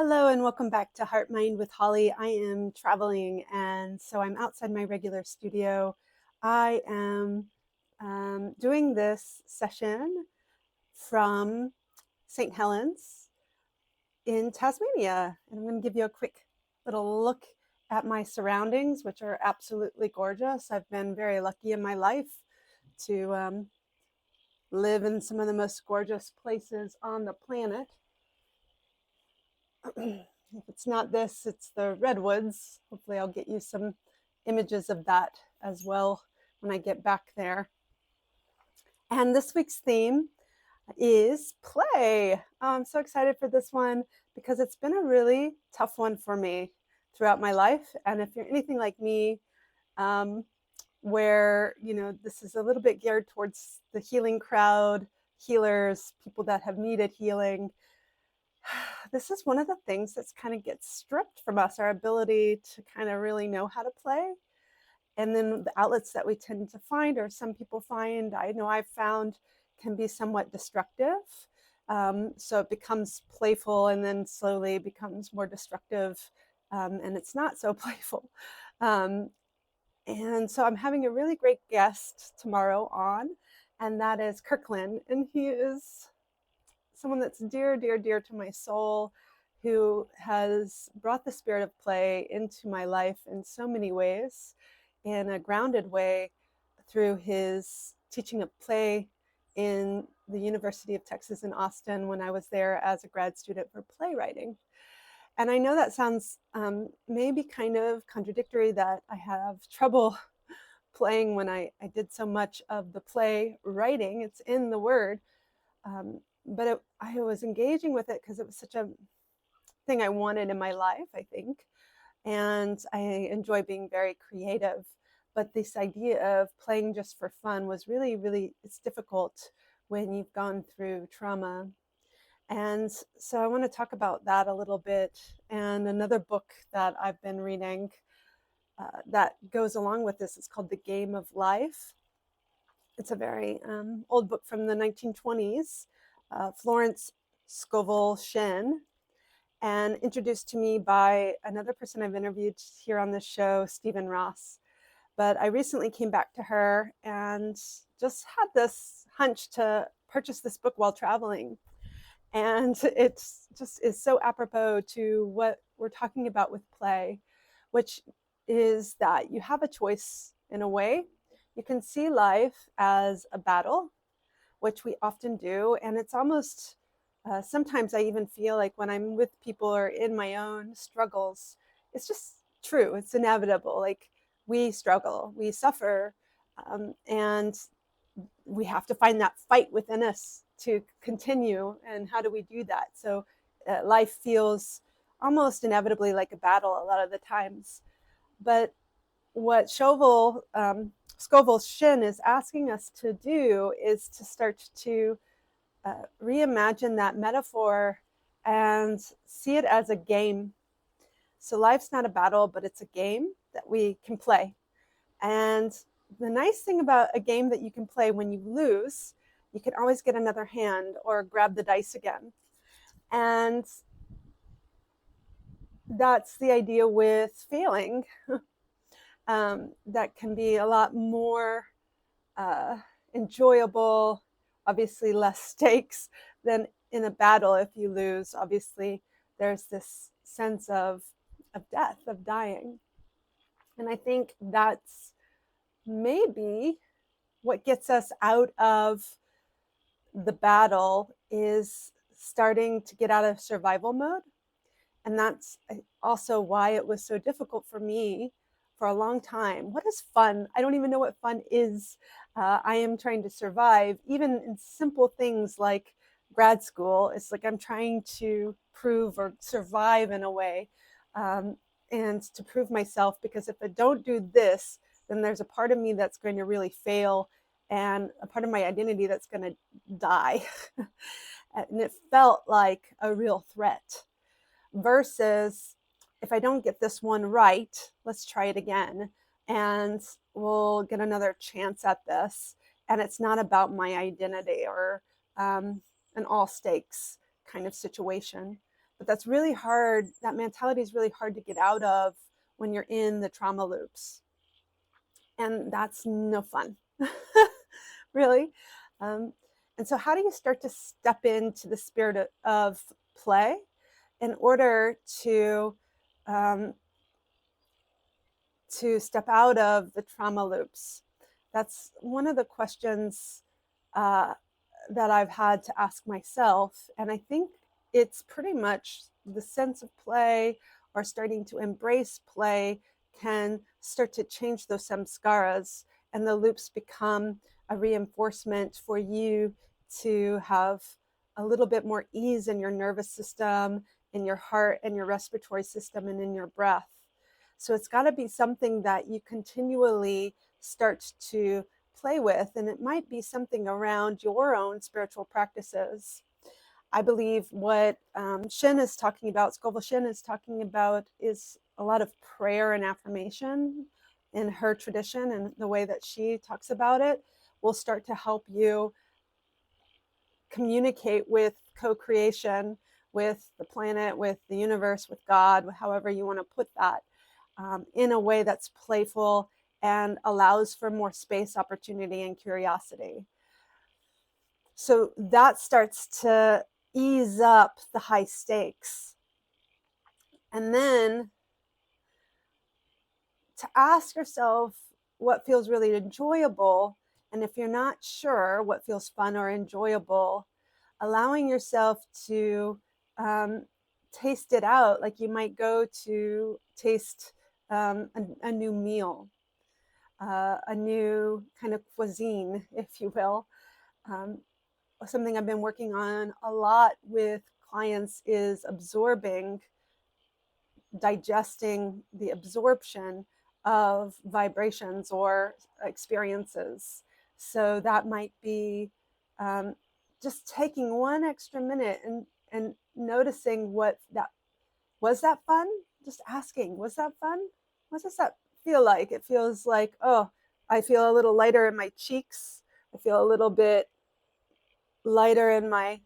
Hello and welcome back to Heart Mind with Holly. I am traveling and so I'm outside my regular studio. I am doing this session from St. Helens in Tasmania. And I'm going to give you a quick little look at my surroundings, which are absolutely gorgeous. I've been very lucky in my life to live in some of the most gorgeous places on the planet. If it's not this, it's the redwoods. Hopefully I'll get you some images of that as well when I get back there. And this week's theme is play. I'm so excited for this one because it's been a really tough one for me throughout my life. And if you're anything like me, where, this is a little bit geared towards the healing crowd, healers, people that have needed healing, this is one of the things that's kind of gets stripped from us, our ability to kind of really know how to play. And then the outlets that we tend to find, or some people find, I know I've found, can be somewhat destructive. So it becomes playful and then slowly becomes more destructive, and it's not so playful. And so I'm having a really great guest tomorrow on, and that is Kirk Lynn. And he is someone that's dear, dear, dear to my soul, who has brought the spirit of play into my life in so many ways, in a grounded way, through his teaching of play in the University of Texas in Austin when I was there as a grad student for playwriting. And I know that sounds maybe kind of contradictory, that I have trouble playing when I did so much of the play writing. It's in the word. But I was engaging with it because it was such a thing I wanted in my life, I think. And I enjoy being very creative. But this idea of playing just for fun was really, really, it's difficult when you've gone through trauma. And so I want to talk about that a little bit. And another book that I've been reading that goes along with this is called The Game of Life. It's a very old book from the 1920s. Florence Scovel Shinn, and introduced to me by another person I've interviewed here on this show, Stephen Ross. But I recently came back to her and just had this hunch to purchase this book while traveling. And it just is so apropos to what we're talking about with play, which is that you have a choice in a way. You can see life as a battle, which we often do. And it's almost, sometimes I even feel like when I'm with people or in my own struggles, it's just true. It's inevitable. Like, we struggle, we suffer, and we have to find that fight within us to continue. And how do we do that? So life feels almost inevitably like a battle a lot of the times. But what Scovel Shinn is asking us to do is to start to reimagine that metaphor and see it as a game. So life's not a battle, but it's a game that we can play. And the nice thing about a game that you can play, when you lose, you can always get another hand or grab the dice again. And that's the idea with failing. That can be a lot more enjoyable, obviously less stakes than in a battle. If you lose, obviously there's this sense of death, of dying. And I think that's maybe what gets us out of the battle, is starting to get out of survival mode. And that's also why it was so difficult for me for a long time. What is fun? I don't even know what fun is. I am trying to survive, even in simple things like grad school. It's like I'm trying to prove or survive in a way, and to prove myself, because if I don't do this, then there's a part of me that's going to really fail, and a part of my identity that's going to die. And it felt like a real threat. Versus, if I don't get this one right, let's try it again, and we'll get another chance at this. And it's not about my identity or an all stakes kind of situation, But that's really hard. That mentality is really hard to get out of when you're in the trauma loops. And that's no fun, really. And so how do you start to step into the spirit of play in order to step out of the trauma loops? That's one of the questions that I've had to ask myself. And I think it's pretty much the sense of play or starting to embrace play can start to change those samskaras, and the loops become a reinforcement for you to have a little bit more ease in your nervous system, in your heart and your respiratory system, and in your breath. So it's got to be something that you continually start to play with, and it might be something around your own spiritual practices. I believe what Shin is talking about, Scoville Shin is talking about, is a lot of prayer and affirmation in her tradition, and the way that she talks about it will start to help you communicate with co-creation, with the planet, with the universe, with God, however you want to put that, in a way that's playful and allows for more space, opportunity, and curiosity. So that starts to ease up the high stakes. And then to ask yourself what feels really enjoyable. And if you're not sure what feels fun or enjoyable, allowing yourself to taste it out. Like you might go to taste a new meal, a new kind of cuisine, if you will. Something I've been working on a lot with clients is digesting the absorption of vibrations or experiences. So that might be just taking one extra minute and noticing what that was. That fun? Just asking, was that fun? What does that feel like? It feels like, oh, I feel a little lighter in my cheeks. I feel a little bit lighter in my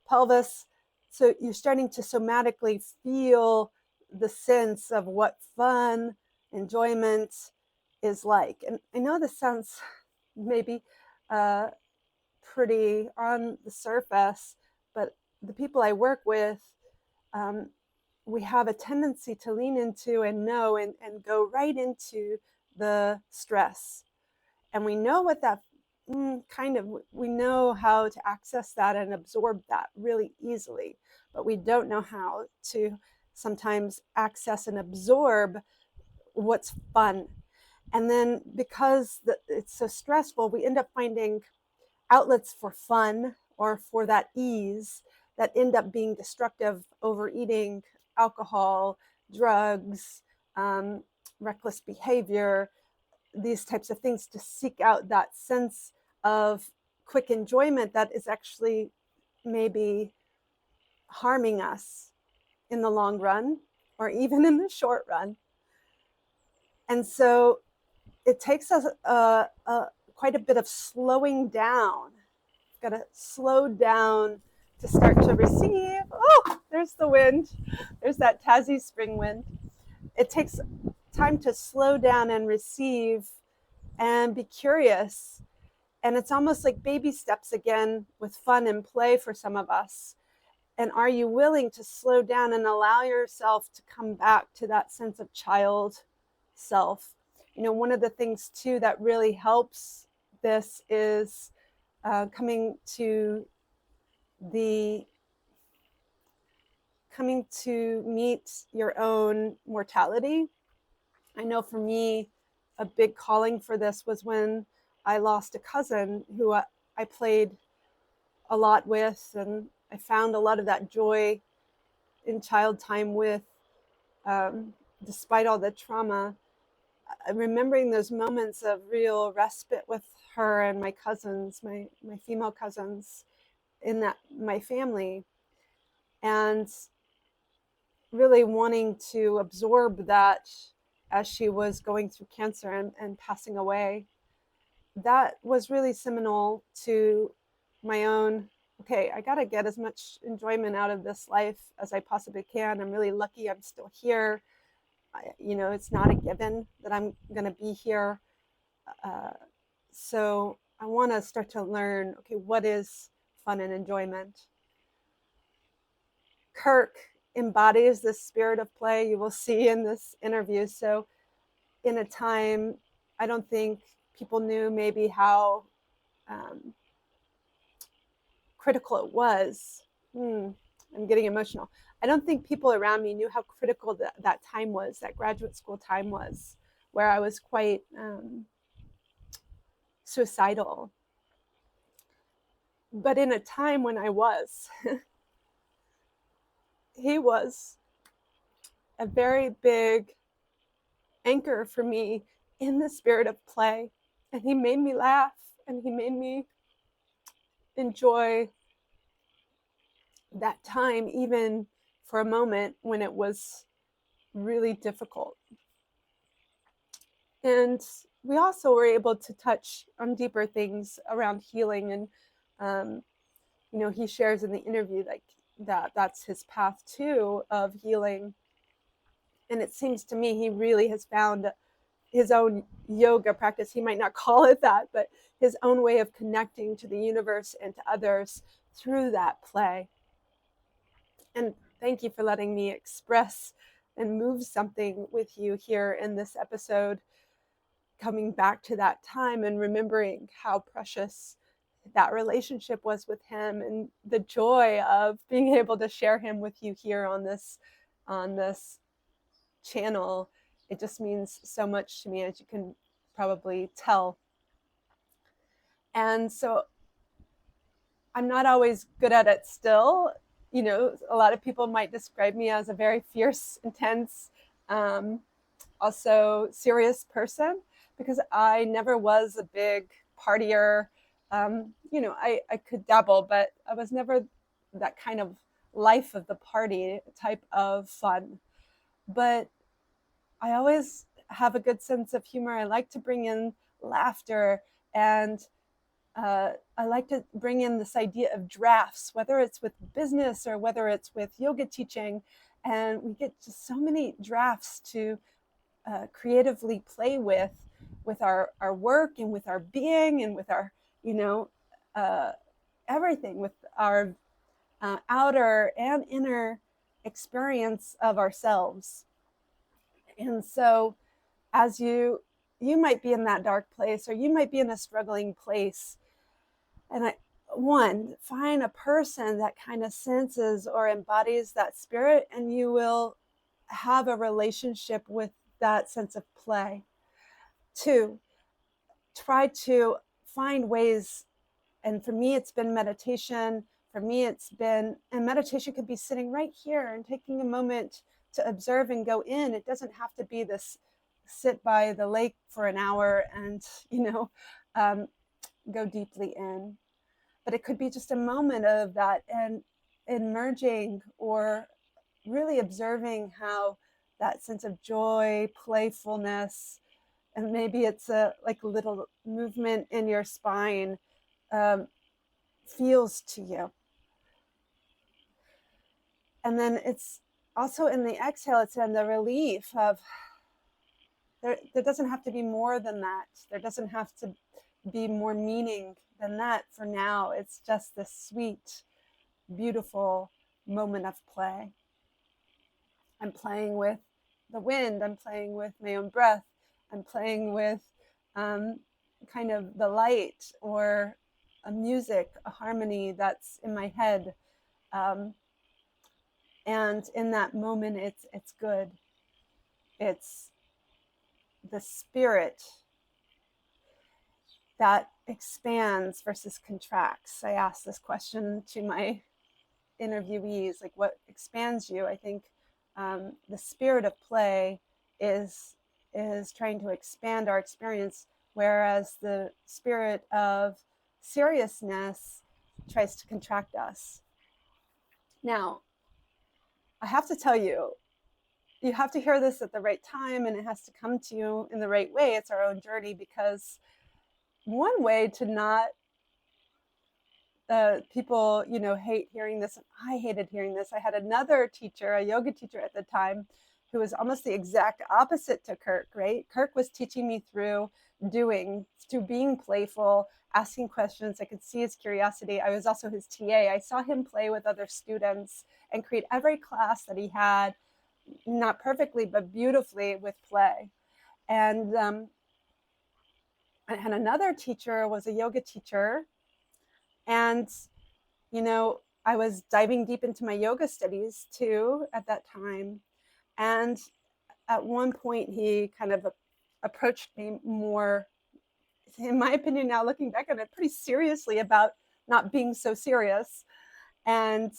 pelvis. So you're starting to somatically feel the sense of what fun, enjoyment is like. And I know this sounds maybe pretty on the surface, but the people I work with, we have a tendency to lean into and know and go right into the stress. And we know what that we know how to access that and absorb that really easily, but we don't know how to sometimes access and absorb what's fun. And then because it's so stressful, we end up finding outlets for fun or for that ease that end up being destructive: overeating, alcohol, drugs, reckless behavior, these types of things, to seek out that sense of quick enjoyment that is actually maybe harming us in the long run or even in the short run. And so it takes us quite a bit of slowing down. Got to slow down to start to receive. Oh, there's the wind. There's that Tassie spring wind. It takes time to slow down and receive and be curious. And it's almost like baby steps again with fun and play for some of us. And are you willing to slow down and allow yourself to come back to that sense of child self? You know, one of the things too that really helps this is coming to meet your own mortality. I know for me, a big calling for this was when I lost a cousin who I played a lot with, and I found a lot of that joy in child time with, despite all the trauma. Remembering those moments of real respite with her and my cousins, my female cousins in my family, and really wanting to absorb that as she was going through cancer and passing away. That was really seminal to my own okay, I got to get as much enjoyment out of this life as I possibly can. I'm really lucky I'm still here. It's not a given that I'm going to be here. Uh, so I want to start to learn, okay, what is fun and enjoyment? Kirk embodies the spirit of play, you will see in this interview. So in a time, I don't think people knew maybe how critical it was. I'm getting emotional. I don't think people around me knew how critical that time was, that graduate school time was, where I was quite suicidal. But in a time when I was, he was a very big anchor for me in the spirit of play. And he made me laugh, and he made me enjoy that time, even for a moment when it was really difficult. And we also were able to touch on deeper things around healing. And, he shares in the interview that's his path too of healing. And it seems to me he really has found his own yoga practice. He might not call it that, but his own way of connecting to the universe and to others through that play. And thank you for letting me express and move something with you here in this episode, coming back to that time and remembering how precious that relationship was with him, and the joy of being able to share him with you here on this channel. It just means so much to me, as you can probably tell. And so I'm not always good at it still. A lot of people might describe me as a very fierce, intense, also serious person, because I never was a big partier. I could dabble, but I was never that kind of life of the party type of fun. But I always have a good sense of humor. I like to bring in laughter, and I like to bring in this idea of drafts, whether it's with business or whether it's with yoga teaching. And we get just so many drafts to creatively play with our work, and with our being, and with our, everything, with our outer and inner experience of ourselves. And so as you might be in that dark place, or you might be in a struggling place, and find a person that kind of senses or embodies that spirit, and you will have a relationship with that sense of play. 2, try to find ways, and for me it's been meditation. And meditation could be sitting right here and taking a moment to observe and go in. It doesn't have to be this sit by the lake for an hour and go deeply in, but it could be just a moment of that, and emerging, or really observing how that sense of joy, playfulness, and maybe it's a little movement in your spine, feels to you. And then it's also in the exhale, it's in the relief of there doesn't have to be more than that. There doesn't have to be more meaning than that for now. It's just this sweet, beautiful moment of play. I'm playing with the wind. I'm playing with my own breath. I'm playing with kind of the light, or a music, a harmony that's in my head. And in that moment, it's good. It's the spirit that expands versus contracts. I asked this question to my interviewees, like, what expands you? I think the spirit of play is trying to expand our experience, whereas the spirit of seriousness tries to contract us. Now, I have to tell you, you have to hear this at the right time, and it has to come to you in the right way. It's our own journey, because one way to not people, hate hearing this. And I hated hearing this. I had another teacher, a yoga teacher at the time, who was almost the exact opposite to Kirk, right? Kirk was teaching me through being playful, asking questions. I could see his curiosity. I was also his TA. I saw him play with other students and create every class that he had, not perfectly, but beautifully with play. And I had another teacher, was a yoga teacher. And, I was diving deep into my yoga studies too at that time. And at one point, he kind of approached me more, in my opinion, now looking back on it, pretty seriously about not being so serious. And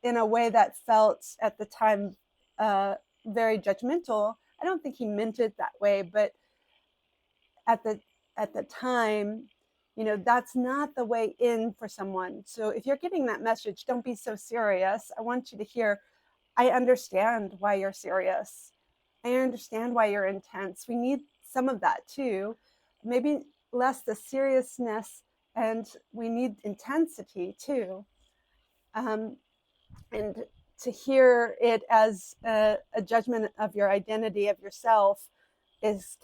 in a way that felt at the time very judgmental. I don't think he meant it that way, but at the time, that's not the way in for someone. So if you're getting that message, don't be so serious. I want you to hear, I understand why you're serious. I understand why you're intense. We need some of that too. Maybe less the seriousness, and we need intensity too. And to hear it as a judgment of your identity, of yourself,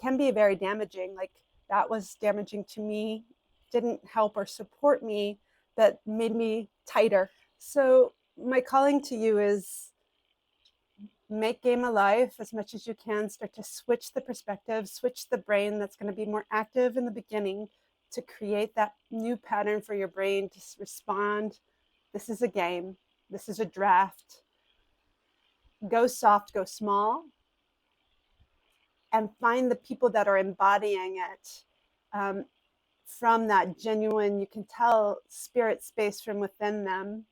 can be very damaging. Like, that was damaging to me, didn't help or support me, that made me tighter. So my calling to you is, make game alive as much as you can. Start to switch the perspective, switch the brain that's going to be more active in the beginning to create that new pattern for your brain to respond. This is a game. This is a draft. Go soft, go small, and find the people that are embodying it from that genuine, you can tell, spirit space from within them.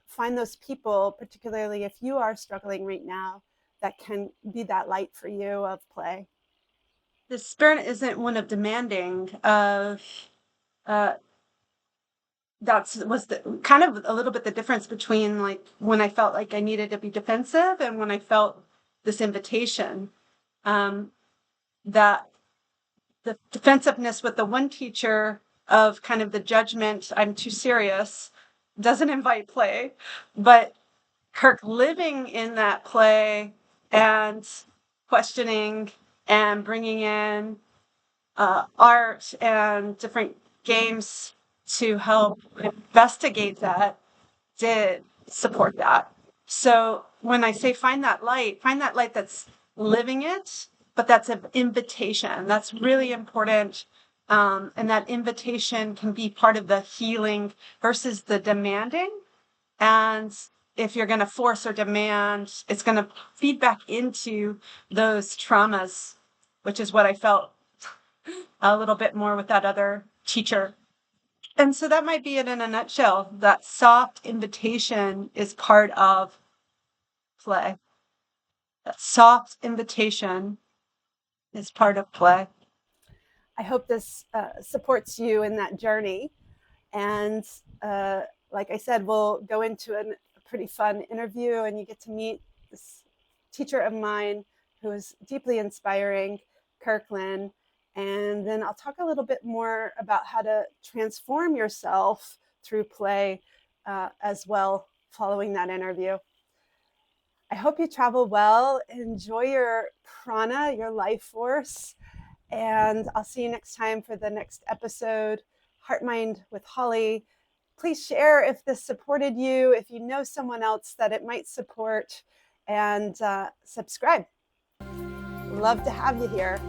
Find those people, particularly if you are struggling right now, that can be that light for you of play. The spirit isn't one of demanding, of was kind of a little bit the difference between, like, when I felt like I needed to be defensive and when I felt this invitation. That the defensiveness with the one teacher of kind of the judgment, I'm too serious, doesn't invite play, but Kirk living in that play and questioning and bringing in art and different games to help investigate that did support that. So when I say find that light that's living it, but that's an invitation. That's really important. And that invitation can be part of the healing versus the demanding. And if you're going to force or demand, it's going to feed back into those traumas, which is what I felt a little bit more with that other teacher. And so that might be it in a nutshell. That soft invitation is part of play. That soft invitation is part of play. I hope this supports you in that journey. And like I said, we'll go into a pretty fun interview, and you get to meet this teacher of mine who is deeply inspiring, Kirk Lynn. And then I'll talk a little bit more about how to transform yourself through play as well following that interview. I hope you travel well. Enjoy your prana, your life force. And I'll see you next time for the next episode, Heart Mind with Holly. Please share if this supported you, if you know someone else that it might support, and subscribe. Love to have you here.